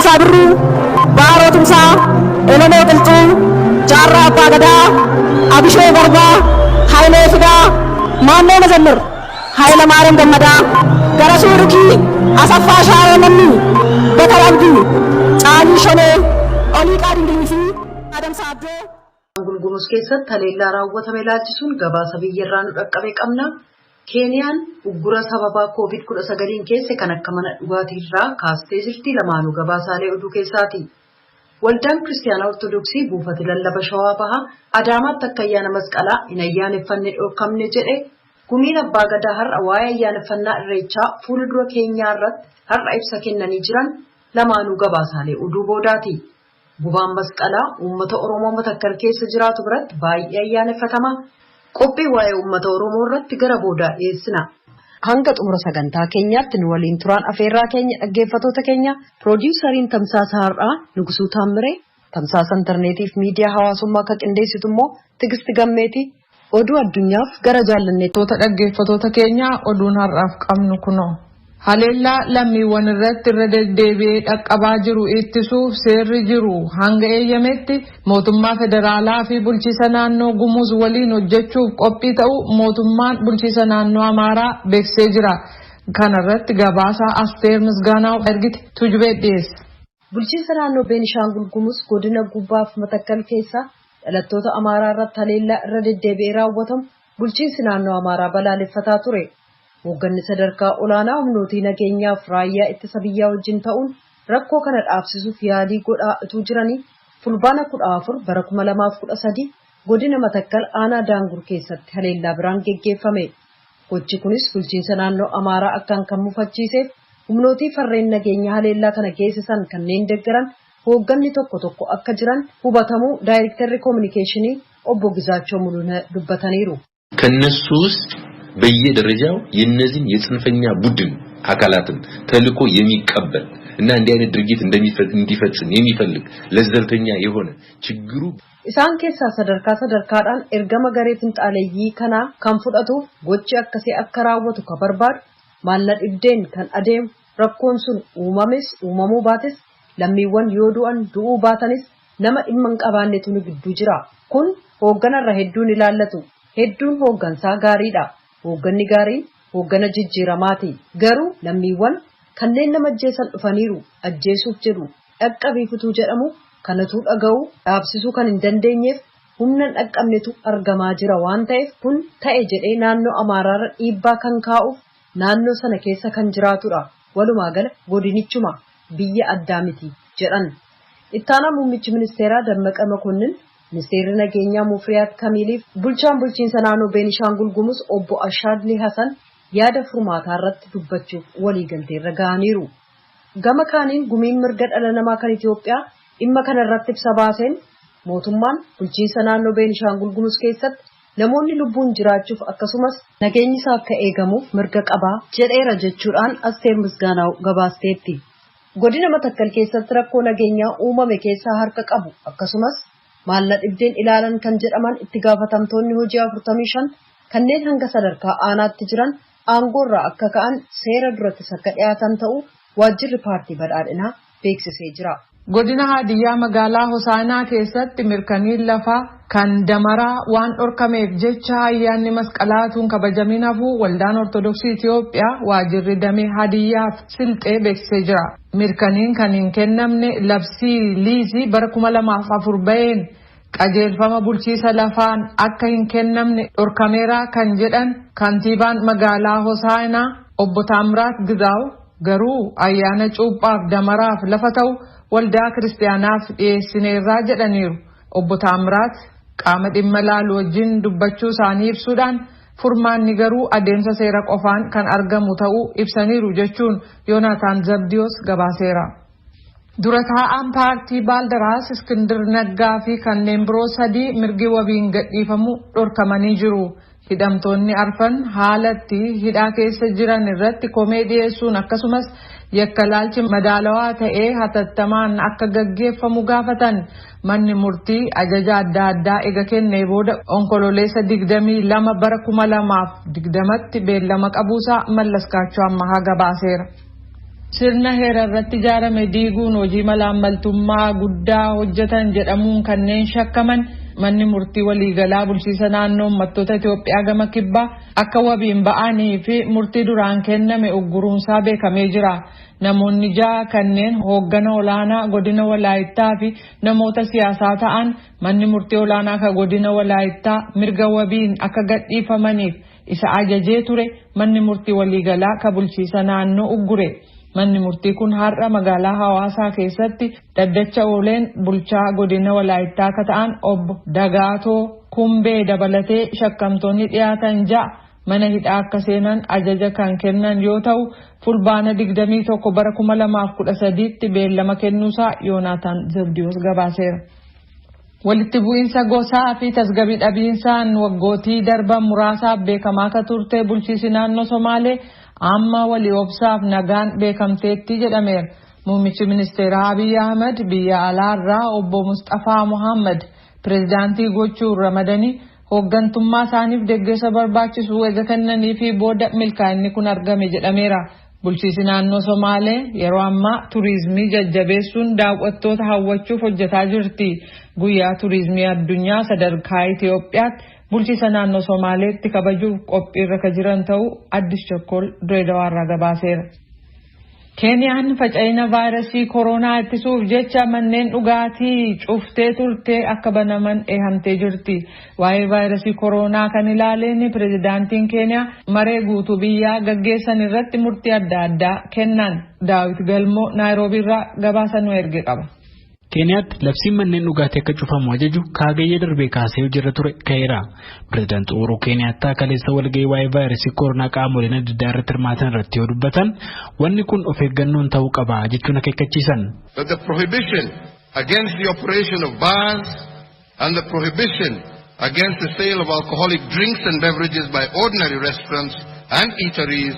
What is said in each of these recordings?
Raggaasaa Birruu, Baaroo Tumsaa, Elonoo Qilxuu, Jaarraa Abbaa Gadaa, Abishee Garbaa, Hayilee Fidaa, Maannoo Mazammir, Hayila Maariyaam Gammadaa, Garasuu Rukii, Asaffaa Shaayee Lammii, Bakar Abdii, Caalii Shanee, Oliiqaa Dingilii fi Adamsaa Abdoo. Gulgumus keessatti haleellaa raawwatame ilaalchisuun gabaasa biyyarraa nu dhaqqabe qabna. Keeniyaan uggura sababa COVID-19 keessa kan akka mana dhugaatiirraa kaastee jirti lamaanuu gabaasaalee oduu keessaati. Waldaan Kiristaanaa Ortodoksii buufata lallaba Shawaa Bahaa Adaamaatti akka ayyaana masqalaa hin ayyaaneffanne dhorkamne jedhe gumiin abbaa gadaa har'a waa'ee ayyaaneffannaa irreechaa fuuldura keenyaa irratti har'a ibsa kennanii jiran lamaanuu gabaasaalee oduu boodaati. Gubaan masqalaa uummata Oromoo Matakkal keessa jiraatu biratti baay'ee ayyaaneffatama. Qophii waa'ee uummata Oromoo irratti gara boodaa dhiyeessina. Hanga xumura sagantaa keenyaatti nu waliin turaan afeerraa keenya dhaggeeffatoota keenya piroodiwusariin tamsaasa har'aa Nugusuu Taamiree, tamsaasa intarneetiif miidiyaa hawaasummaa akka qindeessitu immoo Tigisti Gammeeti. Oduu addunyaaf gara jaallanneettoota dhaggeeffatoota keenya oduun har'aaf qabnu kunoo. Haleellaa lammiiwwan irratti irra deddeebi'ee dhaqqabaa jiru ittisuuf seerri jiru hanga eeyyametti mootummaa federaalaa fi bulchiisa naannoo Gumuz waliin hojjechuuf qophii ta'u mootummaan bulchiisa naannoo Amaaraa beeksisee jira. Kana irratti gabaasaa Asteer Misgaanaa ergite tujubee dhiyeessa. Bulchiisa naannoo Beenishaangul Gumuz godina Gubbaaf Matakkal keessa dhalattoota Amaaraa irratti haleellaa irra deddeebi'ee raawwatamu bulchiinsi naannoo Amaaraa balaaleffataa ture. Hoogganni sadarkaa olaanaa humnootii nageenyaaf raayyaa ittisa biyyaa wajjin ta'uun rakkoo kana dhaabsisuuf yaalii godhaa utuu jiranii fulbaana 14 bara 2013 godina Matakkal aanaa Daangur keessatti haleellaa biraan geggeeffame. Gochi kunis bulchiinsa naannoo Amaaraa akkaan kan mufachiiseef humnootii farreen nageenyaa haleellaa kana geessisan kanneen deeggaran hoogganni tokko akka jiran hubatamuu daayirektarri koominikeeshinii obbo Gizaachoo Mul'una dubbataniiru. ከነሱ ውስጥ በየደረጃው የነዚህን የጽንፈኛ ቡድን አካላትን ተልኮ የሚቀበል እና እንዲህ አይነት ድርጊት እንዲፈጽም የሚፈልግ ለዘብተኛ የሆነ ችግሩ isaan keessa sadarkaadhaan ergama garee finxaaleeyyii kana kan fudhatu gochi akkasii akka raawwatu ka barbaadu maalla dhibdeen kan adeemu rakkoon sun uumamuu baates lammiiwwan yoo du'an du'uu baatanis nama dhimma hin qabaannetu nu gidduu jira. Kun hoogganarra hedduun ilaallatu. Hedduun hooggansaa gaariidha. Hoogganni gaariin hooggana jijjiiramaati. Garuu lammiiwwan kanneen nama ajjeesan dhufaniiru ajjeesuuf jedhu dhaqqabiifutuu jedhamu kanatu dhaga'u dhaabsisuu kan hin dandeenyeef humna dhaqqabnetu argamaa jira waan ta'eef kun ta'e jedhee naannoo Amaaraarra dhiibbaa kan kaa'uuf naannoo sana keessa kan jiraatudha. Walumaa gala godinichuma biyya addaa miti jedhan. Ittaanaa muummichi ministeeraa Dammaqa Makonnin Ministeerri nageenyaa Mufriyaat Kamiiliif bulchaan bulchiinsa naannoo Beenishaangul Gumuz obbo Ashaadli Hasan yaada furmaataa irratti dubbachuuf waliigalteerra ga'aniiru. Gama kaaniin gumiin mirga dhala namaa kan Itoophiyaa dhimma kana irratti ibsa baaseen mootummaan bulchiinsa naannoo Beenishaangul Gumuz keessatti namoonni lubbuun jiraachuuf akkasumas nageenyi isaa akka eegamuuf mirga qabaa jedheera jechuudhaan Asteer Misgaanaa gabaasteetti. Godina Matakkal keessatti rakkoo nageenyaa uumame keessaa harka qabu akkasumas maalla dhibdeen ilaalan kan jedhaman itti gaafatamtoonni hojii 45 kanneen hanga sadarkaa aanaatti jiran aangoorraa akka ka'an seera duratti akka dhiyaatan ta'u waajjirri paartii badhaadhinaa beeksisee jira. Godina Haadiyyaa magaalaa Hosaanaa keessatti mirkaniin lafaa kan damaraa waan dhorkameef jecha ayyaanni masqalaatuun kabajamin hafuu waldaan Ortodoksii Itoophiyaa waajjirri damee Haadiyyaaf silxee beeksisee jira. Mirkaniin kan hin kennamne labsii liizii bara 2004 ba'een qajeelfama bulchiisa lafaan akka hin kennamne dhorkameera kan jedhan kantiibaan magaalaa Hosaanaa obbo Taamiraat Gizaaw garuu ayyaana cuuphaaf damaraaf lafa ta'u waldaa kiristaanaaf dhiyeessineerraa jedhaniiru. Obbo Taamiraat qaama dhimma laalu wajjin dubbachuu isaanii ibsuudhaan furmaanni garuu adeemsa seera qofaan kan argamu ta'uu ibsaniiru jechuun Yoonataan Zabdiyoos gabaaseera. Dura taa'aan paartii Baaldaraas Iskindir Naggaa fi kanneen biroo 3 mirgi wabiin gadhiifamuu dhorkamanii jiru. Hidhamtoonni arfan haalatti hidhaa keessa jiran irratti komee dhiyeessuun akkasumas yakkalaalchi madaalawaa ta'ee hatattamaan akka gaggeeffamu gaafatan manni murtii ajaja adda addaa ega kennee booda onkololeessa 22 bara 2020tti beellama qabuusaa Mallas Kaachoo ammaa gabaaseera. Sirna heera irratti ijaarame diiguun hojii malaammaltummaa guddaa hojjetan jedhamuun kanneen shakkaman manni murtii waliigalaa bulchiisa naannoo uummattoota Itoophiyaa gama kibbaa akka wabiin ba'anii fi murtii duraan kenname ugguruunsaa beekamee jira. Namoonni 6 kanneen hooggana olaanaa godina Walaayittaa fi namoota siyaasaa ta'an manni murtii olaanaa ka godina Walaayittaa mirga wabiin akka gadhiifamaniif isa ajajee ture manni murtii waliigalaa ka bulchiisa naannoo uggure. Manni murtii kun har'a magaalaa Hawaasaa keessatti daddacha ooleen bulchaa godina Walaayittaa ka ta'an obbo Dagaatoo Kumbee dabalatee shakkamtoonni dhiyaatan 6 mana hidhaa akka seenan ajaja kan kennan yoo ta'u fulbaana 21 bara 2013tti beellama kennuusaa Yoonaataan Zabdiyoos gabaaseera. Walitti bu'iinsa gosaa fi tasgabbii dhabiinsaan waggootii darban muraasaaf beekamaa ka turte bulchiisi naannoo Somaalee amma walii obsaaf nagaan beekamteetti jedhameera. Muummichi ministeeraa Abiy Ahmed biyya alaarraa obbo Mustafaa Muhammad pirezidaantii gochuu ramadanii hooggantummaa isaaniif deeggarsa barbaachisu eega kennanii fi booda milkaa'inni kun argame jedhameera. Bulchiisi naannoo Somaalee yeroo ammaa turizimii jajjabeessuun daawwattoota hawwachuuf hojjetaa jirti. Guyyaa turizimii addunyaa sadarkaa Itoophiyaatti bulchiisa naannoo Somaaleetti kabajuuf qophiirra ka jiran ta'uu Addis Chokkol Direedawaarraa gabaaseera. Keeniyaan faca'ina vaayirasii koronaa ittisuuf jecha manneen dhugaatii cuftee turte akka banaman eehamtee jirti. Waa'ee vaayirasii koronaa kan ilaaleen pirezidaantiin Keeniyaa maree guutuu biyyaa gaggeessan irratti murtii adda addaa kennan. Daawit Galmoo Naayiroobiirraa gabaasa nu erge qaba. Keeniyaatti labsiin manneen dhugaatii akka cufamu ajaju kaagayyee darbee kaasee hojiirra ture ka'eera. Pireezidaantii Uhuru Keeniyaattaa kaleessa walgahii waa'ee vaayirasii koronaa qaamoleen adda addaa irratti hirmaatan irratti yoo dubbatan wanni kun of eeggannoon ta'uu qaba jechuun akeekkachiisan. The prohibition against the operation of bars and the prohibition against the sale of alcoholic drinks and beverages by ordinary restaurants and eateries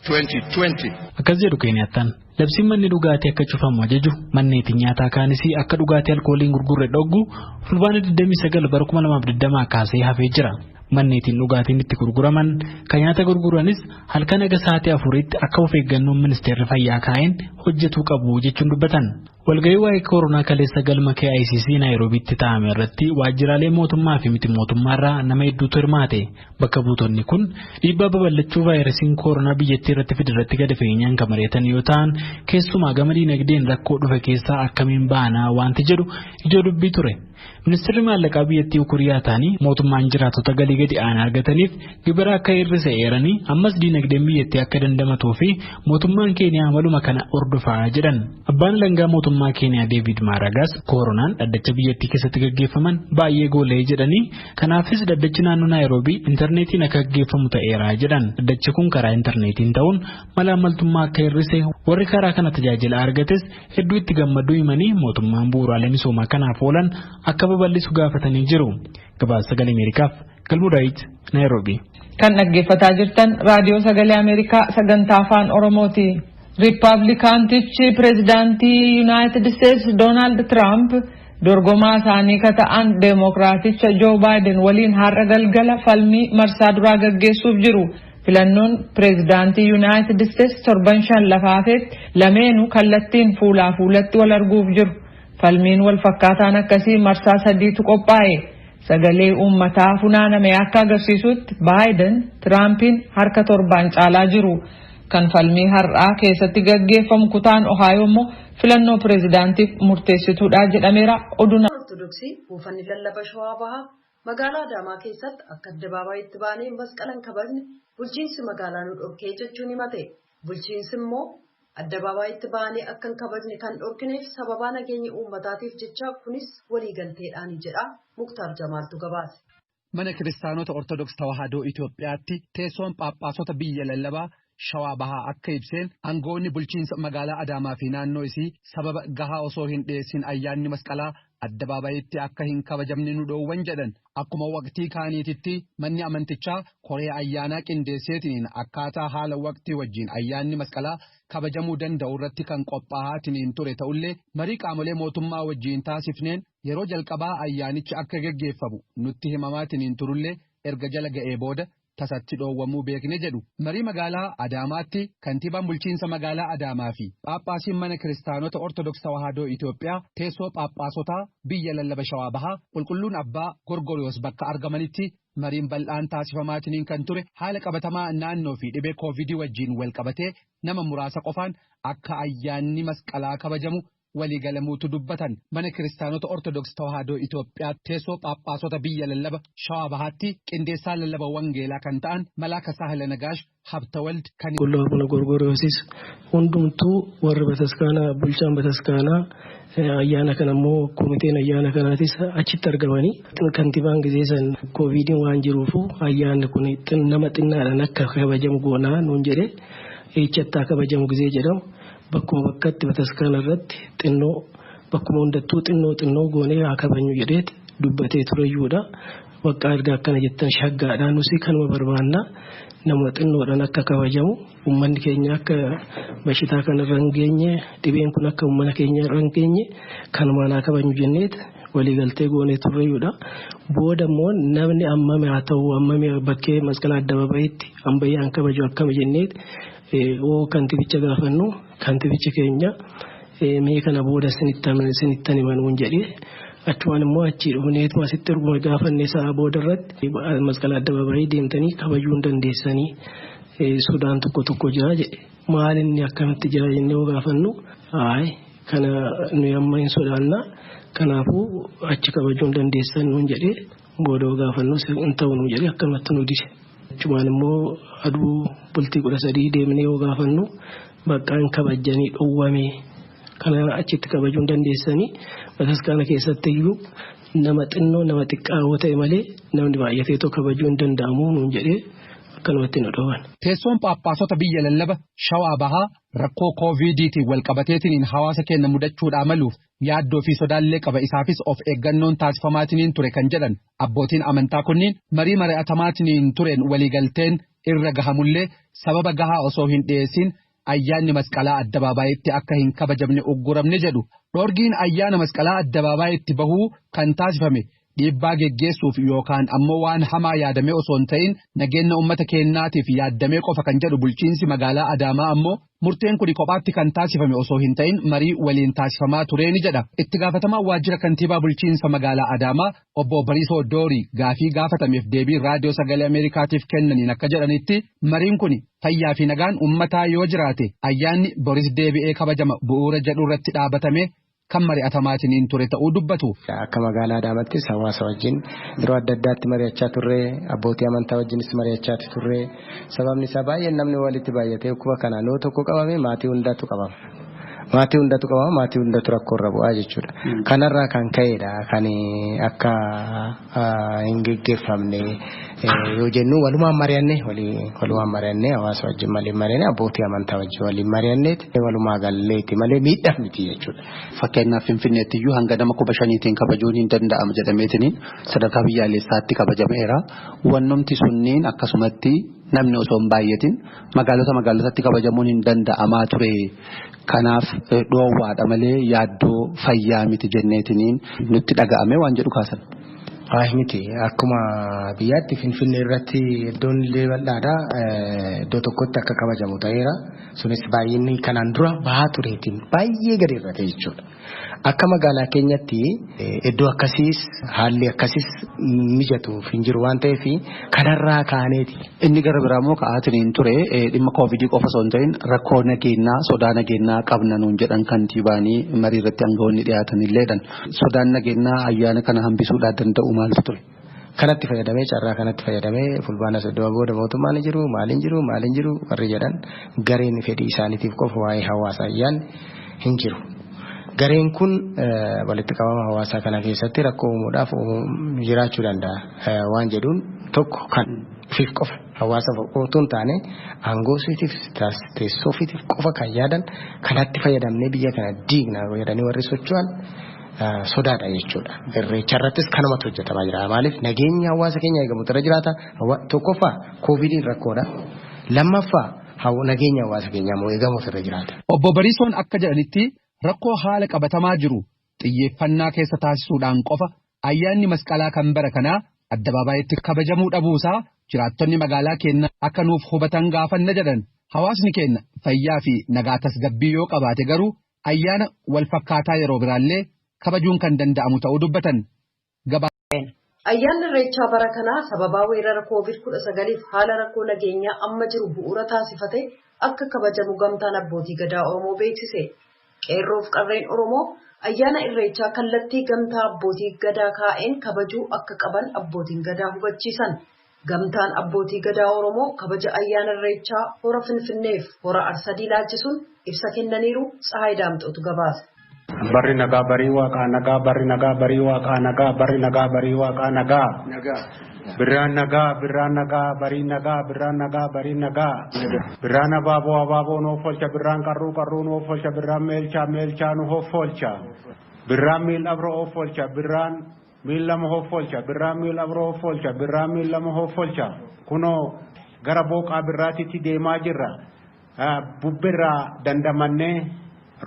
2020. Akkas jedhu Keeniyaattaan. Labsiin manni dhugaatii akka cufamu ajaju manneetiin nyaataa kaanis akka dhugaatii alkooliin gurgurre dhoggu fulbaana 29 bara 2020 kaasee hafee jira. Manneetiin dhugaatiin itti gurguraman kan nyaata gurguranis halkan aga sa'aatii 4tti akka of eeggannoon ministeerri fayyaa kaa'een hojjetuu qabu jechuun dubbatan. Walgahii waa'ee koronaa kaleessa galma KICC Naayiroobiitti taa'ame irratti waajjiraalee mootummaa fi miti mootummaarraa nama hedduutu hirmaate. Bakka buutonni kun dhiibbaa babal'achuu vaayirasiin koronaa biyyattii irratti fide irratti gadi fageenyaan kan mari'atan yoo ta'an keessumaa gama diinagdeen rakkoo dhufe keessaa akkamiin baanaa wanti jedhu ijoo dubbii ture. Ministeerri maallaqaa biyyattii Ukuriyaa ta'anii mootummaan jiraatota galii gadi aanaa argataniif gibira akka hir'ise eeranii ammas diinagdeen biyyattii akka dandamatuu fi mootummaan Keeniyaa maluma kana hordofaa jedhan. Abbaan langaa mootummaa Keeniyaa David Maragas koronaan dhaddacha biyyattii keessatti gaggeeffaman baay'ee goolee jedhanii kanaafis dhaddachi naannoo Naayiroobii intarneetiin akka gaggeeffamu ta'eera jedhan. Dhaddachi kun karaa intarneetiin ta'uun malaammaltummaa akka hir'ise warri karaa kana tajaajila argates hedduu itti gammaduu himanii mootummaan bu'uuraalee misoomaa kanaaf oolan akka babal'isu gaafatanii jiru. Gabaasa Sagalee Ameerikaaf Galmuu Daawit Naayiroobii. Kan dhaggeeffataa jirtan raadiyoo Sagalee Ameerikaa sagantaa afaan Oromooti. Riippaabilikaantichi pireezidaantii Yuunaayitid Isteetsi Doonaald Tiraamp dorgomaa isaanii ka ta'an Deemokiraaticha Joo Baayiden waliin har'a galgala falmii marsaa duraa gaggeessuuf jiru. Filannoon pireezidaantii Yuunaayitid Isteetsi 7 lafaafetti lameenuu kallattiin fuulaa fuulatti wal arguuf jiru. Falmiin wal fakkaataan akkasii marsaa 3tu qophaa'e. Sagalee uummataa funaaname akka agarsiisutti Baayiden Tiraampiin harka 7 caalaa jiru. Kan falmii har'aa keessatti gaggeeffamu kutaan Ohaayoo immoo filannoo pireezidaantiif murteessituudha jedhameera. Oduun Ortodoksii buufanni lallaba Shawaa Bahaa magaalaa Adaamaa keessatti akka addabaabayitti baanee masqalan kabajne bulchiinsi magaalaa nu dhorkee jechuun himate. Bulchiinsi immoo addabaabayitti baanee akka kabajne kan dhorkineef sababaa nageenya uummataatiif jecha kunis waliigalteedhaan jedha. Muktaar Jamaaltu gabaase. Mana kiristaanota Ortodoks Tawaahidoo Itoophiyaatti teessoon Phaaphaasota biyya lallabaa Shawaa Bahaa akka ibseen aangoonni bulchiinsa magaalaa Adaamaa fi naannoo isii sababa gahaa osoo hin dhiyeessin ayyaanni masqalaa addabaabayitti akka hin kabajamne nu dhoowwan jedhan. Akkuma waqtii kaaniititti manni amantichaa koree ayyaanaa qindeesseetiin akkaataa haala waqtii wajjin ayyaanni masqalaa kabajamuu danda'u irratti kan qophaa'aatiin ture ta'ullee marii qaamolee mootummaa wajjin taasifneen yeroo jalqabaa ayyaanichi akka gaggeeffamu nutti himamaatiin turullee erga jala ga'ee booda tasatti dhoowwamuu beekne jedhu. Marii magaalaa Adaamaatti kantiibaan bulchiinsa magaalaa Adaamaa fi Phaaphaasiin mana kiristaanota Ortodoks Tawaahidoo Itoophiyaa teessoo Phaaphaasotaa biyya lallaba Shawaa Bahaa qulqulluun abbaa Gorgoriyoos bakka argamanitti mariin bal'aan taasifamaatiin kan ture haala qabatamaa naannoo fi dhibee koovidii wajjin wal qabatee nama muraasa qofaan akka ayyaanni masqalaa kabajamu waliigalamuutu dubbatan mana kiristaanota Ortodoks Tawaahidoo Itoophiyaa teessoo Phaaphaasota biyya lallaba Shawaa Bahaatti qindeessaa lallaba wangeelaa kan ta'an Malaaka Saahila Nagaash Habtawald kan Qulqulluu Gorgoriyoosis hundumtuu warra bataskaanaa bulchaan bataskaanaa ayyaana kana immoo komiteen ayyaana kanaatis achitti argamanii kantiibaan gizeessan koovidiin waan jiruufu ayyaanni kun nama xinnaadhaan akka kabajamu goonaa nuun jedhe eechatti kabajamu gizee jedhamu bakkuma bakkatti bataskaana irratti xinnoo bakkuma hundattuu xinnoo goonee haa kabajnu jedheet dubbatee tureyyuudha. Bakka erga akkana jettan shaggaadhaan nusi kanuma barbaanna nama xinnoodhaan akka kabajamu uummanni keenya akka bashitaa kanarra hin geenye dhibeen kun akka uummata keenya irra hin geenye kanumaan haa kabajnu jenneet waliigaltee goonee turreyyuudha. Booda immoo namni ammame haa ta'u ammame bakkee masqalaa addabaabayitti ambayyaan kabaju akkama jenneet oo kantiibicha gaafannu kantiibichi keenya mee kana booda sinittan himanuun jedhee achumaan immoo achi dhufneetu asitti erguma gaafanne sa'a booda irratti masqalaa addabaabayii deemtanii kabajuu hin dandeessanii sodaan tokko jira jedhe maal inni akkamitti jira jennee yoo gaafannu kana nuyi amma hin sodaannaa kanaafuu achi kabajuu hin dandeessan nuun jedhee booda yoo gaafannu hin ta'u nuun jedhee akkamatti nu dise. Achumaan immoo aduu bultii 13 deemnee yoo gaafannu baqqaan kabajanii dhowwame kana achitti kabajuu hin dandeessanii bataskaana keessatti iyyuu nama xinnoo nama xiqqaa ta'e malee namni baay'atee tokko kabajuu hin danda'amu nuun jedhee akkanumatti nu dhowwan. Teessoon Phaaphaasota biyya lallaba Shawaa Bahaa rakkoo koovidiitiin wal qabateetiin hawaasa keenya mudachuudhaa maluuf yaaddoo fi sodaallee qaba isaafis of eeggannoon taasifamaatiin ture kan jedhan abbootiin amantaa kunniin marii mari'atamaatiin tureen waliigalteen irra gahamullee sababa gahaa osoo hin dhiyeessin ayyaanni masqalaa addabaabayitti akka hin kabajamne ugguramne jedhu. Dhoorgiin ayyaana masqalaa addabaabayitti bahuu kan taasifame dhiibbaa geggeessuuf yookaan ammoo waan hamaa yaadamee osoo hin ta'in nageenya uummata keenyaatiif yaadamee qofa kan jedhu bulchiinsi magaalaa Adaamaa ammoo murteen kun kophaatti kan taasifame osoo hin ta'in marii waliin taasifamaa tureeni jedha. Itti gaafatamaa waajjira kantiibaa bulchiinsa magaalaa Adaamaa obbo Bariisoo Doorii gaafii gaafatameef deebii raadiyoo sagalee Ameerikaatiif kennaniin akka jedhanitti mariin kun fayyaa fi nagaan uummataa yoo jiraate ayyaanni boris deebi'ee kabajama bu'uura jedhu irratti dhaabatame kan mari'atamaatiin ture ta'uu dubbatu. Akka magaalaa Adaamaattis hawaasa wajjin yeroo adda addaatti mari'achaa turre abbootii amantaa wajjinis mari'achaa turre sababni isaa baay'een namni walitti baay'atee dhukkuba kanaan yoo tokko qabame maatii hundatu qabama. Maatii hundatu rakkoorra bu'aa jechuudha. Kanarraa kan ka'edha kan akka hin geggeeffamne yoo jennu walumaan mari'annee hawaasa wajjin malee mari'annee abbootii amantaa wajjin waliin mari'annee walumaa galleetti malee miidhaaf miti jechuudha. Fakkeenyaaf Finfinneetti iyyuu hanga nama 5,000 kabajuun hin danda'amu jedhameetiin sadarkaa biyyaalessaatti kabajameera. Wannumti sunniin akkasumatti namni osoo hin baay'atin magaalotatti kabajamuun hin danda'amaa ture. Kanaaf dhoowwaadha malee yaaddoo fayyaa miti jenneetiniin nutti dhaga'ame waan jedhu kaasan. Miti akkuma biyyaatti Finfinnee irratti iddoon illee bal'aadha iddoo tokkotti akka kabajamu ta'eera. Sunis baay'inni kanaan dura bahaa tureetiin baay'ee gadi irra ta'e jechuudha. Akka magaalaa keenyatti iddoo akkasiis haalli akkasiis mijatuuf hin jiru waan ta'eef kanarraa kaaneeti. Inni gara biraa immoo ka'aatiin ture dhimma koovidii qofa osoo hin ta'in rakkoo nageenyaa sodaa nageenyaa qabna nuun jedhan kantiibaanii marii irratti aangawoonni dhiyaatan illeedhan. Sodaan nageenyaa ayyaana kana hambisuudhaan danda'u maaltu ture? Kanatti fayyadamee carraa kanatti fayyadamee fulbaana 30 booda mootummaan hin jiru maaliin jiru warri jedhan gareen fedhii isaaniitiif qofa waa'ee hawaasa ayyaanni hin jiru. Gareen kun walitti qabama hawaasaa kana keessatti rakkoo uumuudhaaf jiraachuu danda'a waan jedhuun tokko kan ofiif qofa hawaasa otoo hin taane aangoo ofiitiif teessoo ofiitiif qofa kan yaadan kanatti fayyadamnee biyya kana diigna jedhanii warri socho'an sodaadha jechuudha. Irreecha irrattis kanumatu hojjetamaa jira. Maaliif nageenya hawaasa keenya eegamutu irra jiraata. Tokkoffaa koovidiin rakkoodha. Lammaffaa nageenya hawaasa keenyaa immoo eegamutu irra jiraata. Obbo Bariisoon akka jedhanitti rakkoo haala qabatamaa jiru xiyyeeffannaa keessa taasisuudhaan qofa ayyaanni masqalaa kan bara kanaa addabaabayitti kabajamuu dhabuusaa jiraattonni magaalaa keenya akka nuuf hubatan gaafanna jedhan. Hawaasni keenya fayyaa fi nagaa tasgabbii yoo qabaate garuu ayyaana wal fakkaataa yeroo biraallee kabajuun kan danda'amu ta'uu dubbatan. Ayyaanni Irreechaa bara kanaa sababaa weerara COVID-19 haala rakkoo nageenyaa amma jiru bu'uura taasifate akka kabajamu gamtaan abbootii gadaa Oromoo beeksise. Qeerroof qarreen Oromoo ayyaana Irreechaa kallattii gamtaa abbootii gadaa kaa'een kabajuu akka qaban abbootiin gadaa hubachiisan. Gamtaan abbootii gadaa Oromoo kabaja ayyaana Irreechaa hora Finfinneef hora Arsadii laalchisuun ibsa kennaniiru. Tsahaay Daamxootu gabaase. Barri nagaa barii waaqaa nagaa barri nagaa barii waaqaa nagaa barri nagaa barii waaqaa nagaa birraan nagaa barii nagaa birraan nagaa barii nagaa birraan abaaboo nuuf oolcha birraan qarruu nuuf oolcha birraan meelchaa nuuf oolcha birraan miil abro of oolcha birraan miil lama of oolcha birraan miil abro of oolcha birraan miil lama of oolcha kunoo gara booqaa birraatitti deemaa jirra bubbirraa dandamannee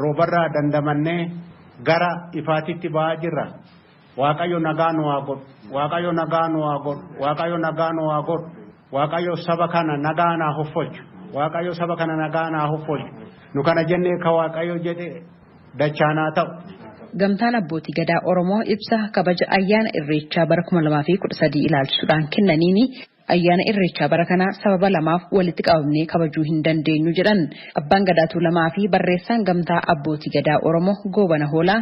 roobarraa dandamannee gara ifaatitti ba'aa jirra. Waaqayyo nagaa nu haa godhu. Waaqayyo nagaa nu haa godhu. Waaqayyo nagaa nu haa godhu. Waaqayyo saba kana nagaa naa hoffolchu. Waaqayyo saba kana nagaa naa hoffolchu. Nu kana jennee ka Waaqayyo jedhe dachaanaa ta'u. Gamtaan abbootii gadaa Oromoo ibsa kabaja ayyaana Irreechaa bara 2013 ilaalchisuudhaan kennaniini ayyaana Irreechaa bara kana sababa lamaaf walitti qabamnee kabajuu hin dandeenyu jedhan. Abbaan gadaa Tuulamaa fi barreessaan gamtaa abbootii gadaa Oromoo Goobana Hoolaa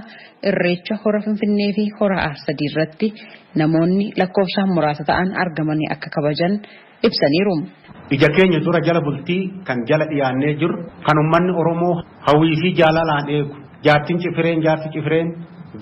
Irreecha hora Finfinnee fi hora Arsadii irratti namoonni lakkoofsaan muraasa ta'an argamanii akka kabajan ibsaniiru. Ija keenya dura jala bultii kan jala dhiyaannee jiru kan uummanni Oromoo hawwii fi jaalalaan eegu. Jaartiin cifireen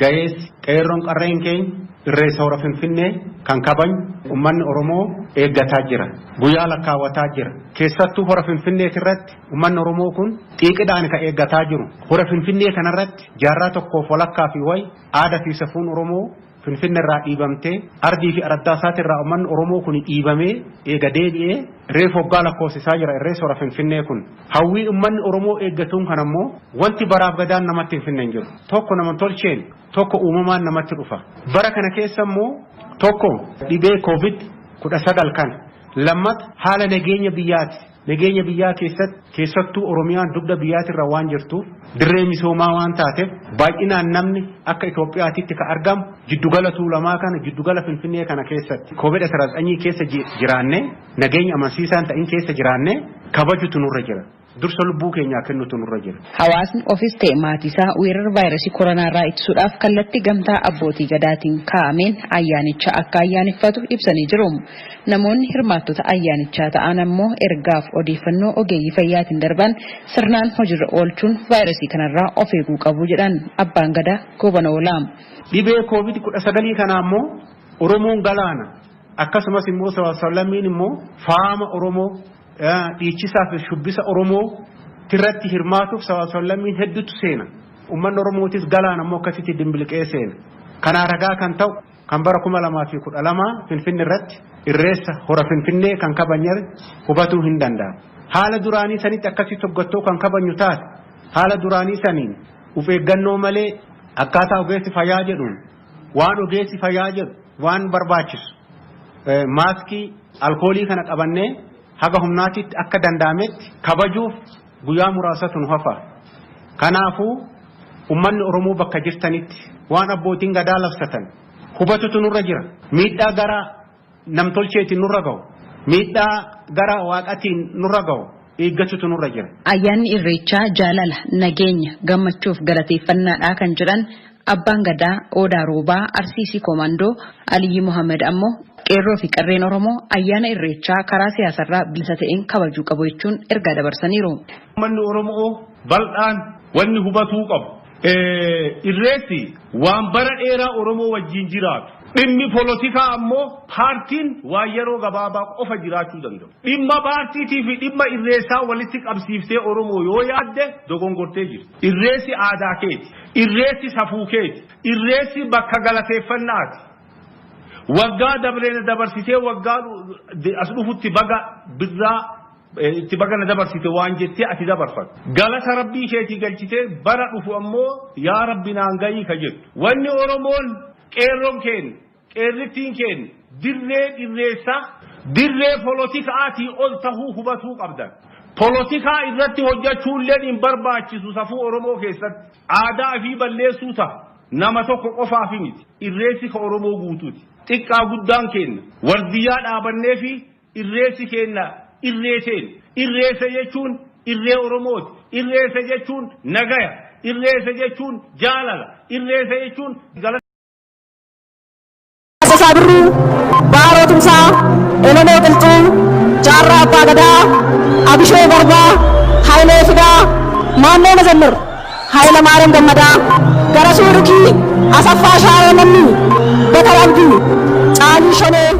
gayeessi qeerroon qarreen keenya irreessa hora Finfinnee kan kabaju uummanni Oromoo eeggataa jira. Guyyaa lakkaawwataa jira. Keessattuu hora Finfinnee irratti uummanni Oromoo kun xiiqidhaan kan eeggataa jiru. Hora Finfinnee kanarratti jaarraa tokkoof walakkaa fi wayi aadaa fi safuun Oromoo Finfinnee irraa dhiibamtee ardii fi araddaa isaati irraa uummanni Oromoo kun dhiibamee eega deebi'ee reefu waggaa lakkoofsisaa jira irreessa hora Finfinnee kun. Hawwii uummanni Oromoo eeggatuun kan ammoo wanti baraaf gadaan namatti hin finne hin jiru. Tokko nama tolcheen tokko uumamaan namatti dhufa. Bara kana keessa immoo tokko dhibee COVID-19 kana lammata haala nageenya biyyaati. Nageenya biyyaa keessattuu Oromiyaan dugda biyyaatirra waan jirtuuf dirree misoomaa waan taateef baay'inaan namni akka Itoophiyaatitti ka argamu jiddugala Tuulamaa kana jiddugala Finfinnee kana keessatti COVID-19 keessa jiraannee nageenya amansiisaan ta'in keessa jiraannee kabajutu nurra jira. Dursa lubbuu keenyaa kennutu nurra jira. Hawaasni ofis ta'e maatiisaa weerara vaayirasii koronaa ittisuudhaaf kallattii gamtaa abbootii gadaatiin kaa'ameen ayyaanicha akka ayyaaneffatu ibsanii jiru. Namoonni hirmaattota ayyaanichaa ta'an ammoo ergaaf odeeffannoo ogeeyyii fayyaatiin darban sirnaan hojiirra oolchuun vaayirasii kanarraa of eeguu qabu jedhan abbaan gadaa Goobana Hoolaa. Dhibee COVID-19 kana ammoo Oromoon galaana akkasumas immoo sabaa-sablammiin immoo faama Oromoo dhiichisaa fi shubbisa Oromoo tirratti hirmaatuuf sabaa-sablammiin hedduutu seena. Uummanni Oromootis galaan ammoo akkasitti dimbiliqee seena. Kanaa ragaa kan ta'u kan bara 2012 Finfinnee irratti irreessa hora Finfinnee kan kabajame hubatuu hin danda'amu. Haala duraanii sanitti akkasitti hoggattoo kan kabajnu taate haala duraanii saniin uf eeggannoo malee akkaataa ogeessi fayyaa jedhuun waan ogeessi fayyaa jedhu waan barbaachisu maaskii alkoolii kana qabannee haga humnaatitti akka danda'ametti kabajuuf guyyaa muraasatu nu hafa. Kanaafuu uummanni Oromoo bakka jirtanitti waan abbootiin gadaa labsatan hubatutu nurra jira. Miidhaa gara namtolcheetiin nurra ga'u. Miidhaa gara waaqatiin nurra ga'u. Eeggatutu nurra jira. Ayyaanni Irreechaa jaalala, nageenya, gammachuuf galateeffannaadha kan jedhan abbaan gadaa Odaa Roobaa Arsiisii Koomandoo Aliyyi Muhammad ammoo qeerroo fi qarreen Oromoo ayyaana Irreechaa karaa siyaasarraa bilisa ta'een kabajuu qabu jechuun ergaa dabarsaniiru. Uummanni Oromoo bal'aan wanni hubatuu qabu. Irreessi waan bara dheeraa Oromoo wajjin jiraatu. Dhimmi polotikaa ammoo paartiin waan yeroo gabaabaa qofa jiraachuu danda'u. Dhimma paartiitii fi dhimma irreessaa walitti qabsiiftee Oromoo yoo yaadde dogongortee jirti. Irreessi aadaa keeti. Irreessi safuu keeti. Irreessi bakka galateeffannaati. Waggaa dabreena dabarsitee waggaa as dhufutti baga birraa itti bagana dabarsite waan jettee ati dabarfatu. Galata rabbii keetii galchitee bara dhufu ammoo yaa rabbi naan gahii ka jettu. Wanni Oromoon qeerroon keenya qeerrittiin keenya dirree irreessaa dirree poolotikaatii ol tahuu hubatuu qabdan. Poolotikaa irratti hojjechuulleen hin barbaachisu safuu Oromoo keessatti aadaa fi balleessuu ta'a. Nama tokko qofaaf miti irreessi ka Oromoo guutuuti. Xiqqaa guddaan kenna wardiyyaa dhaabannee fi irreessi kenna irreeseen. Irreessa jechuun irree Oromooti. Irreessa jechuun nagaya. Irreessa jechuun jaalala. Irreessa jechuun galata. Sabirru Baarotumsa Elonoo Qilxuu Jaarraa Abbaa Gadaa Abishoo Garbaa Hayilee Fidaa Maannoo Mazammir Hayila Maariyaam Gammadaa Garasuu Dukii Asaffaa Shaayoo Namni Bakar Abdii Caalii Shonee